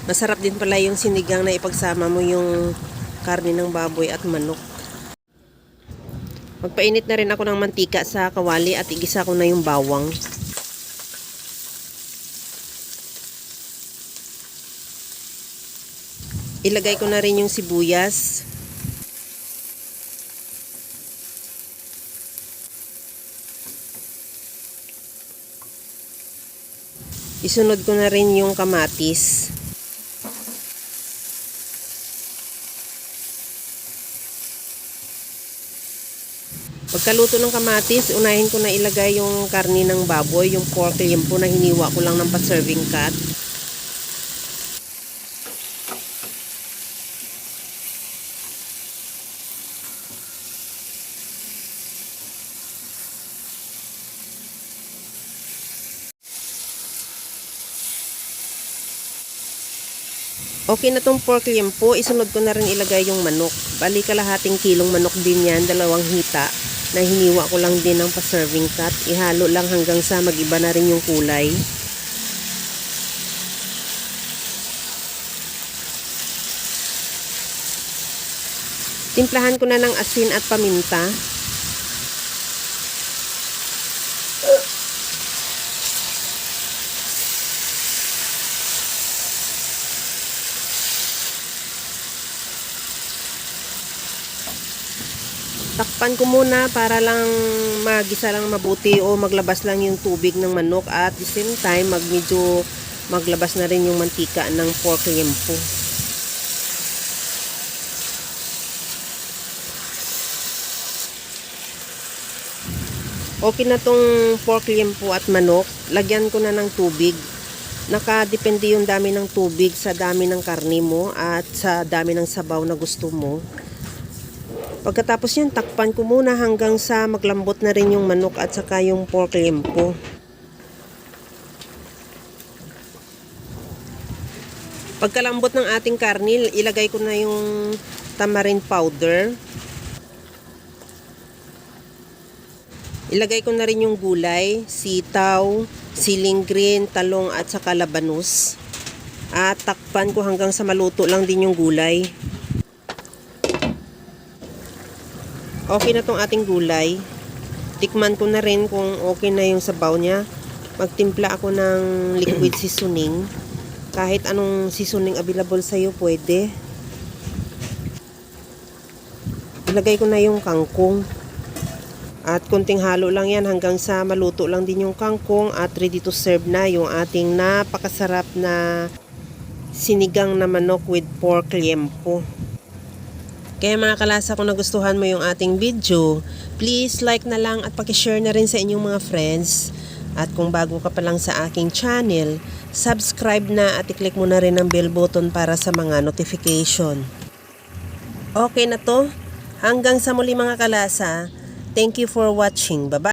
Masarap din pala yung sinigang na ipagsama mo yung karne ng baboy at manok. Magpainit na rin ako ng mantika sa kawali at igisa ko na yung bawang. Ilagay ko na rin yung sibuyas. Isunod ko na rin yung kamatis. Pagkaluto ng kamatis, unahin ko na ilagay yung karni ng baboy, yung pork limpo na hiniwa ko lang ng pa-serving cut. Okay na tong pork limpo, isunod ko na rin ilagay yung manok. Bali kalahating kilong manok din yan, 2 hita. Na hiniwa ko lang din ng pa-serving cut. Ihalo lang hanggang sa mag-iba na rin yung kulay. Timplahan ko na ng asin at paminta. Takpan ko muna para lang magisa lang mabuti o maglabas lang yung tubig ng manok at the same time medyo maglabas na rin yung mantika ng pork limpo. Okay na tong pork limpo at manok. Lagyan ko na ng tubig. Nakadepende yung dami ng tubig sa dami ng karne mo at sa dami ng sabaw na gusto mo. Pagkatapos yan, takpan ko muna hanggang sa maglambot na rin yung manok at saka yung pork limpo. Pagkalambot ng ating karne, ilagay ko na yung tamarind powder. Ilagay ko na rin yung gulay, sitaw, siling green, talong at saka labanus. At takpan ko hanggang sa maluto lang din yung gulay. Okay na tong ating gulay. Tikman ko na rin kung okay na yung sabaw niya. Magtimpla ako ng liquid seasoning. Kahit anong seasoning available sa'yo, pwede. Ilagay ko na yung kangkong. At kunting halo lang yan hanggang sa maluto lang din yung kangkong at ready to serve na yung ating napakasarap na sinigang na manok with pork limpo. Kaya mga kalasa, kung nagustuhan mo yung ating video, please like na lang at pakishare na rin sa inyong mga friends. At kung bago ka pa lang sa aking channel, subscribe na at i-click mo na rin ang bell button para sa mga notification. Okay na to. Hanggang sa muli mga kalasa. Thank you for watching. Bye-bye.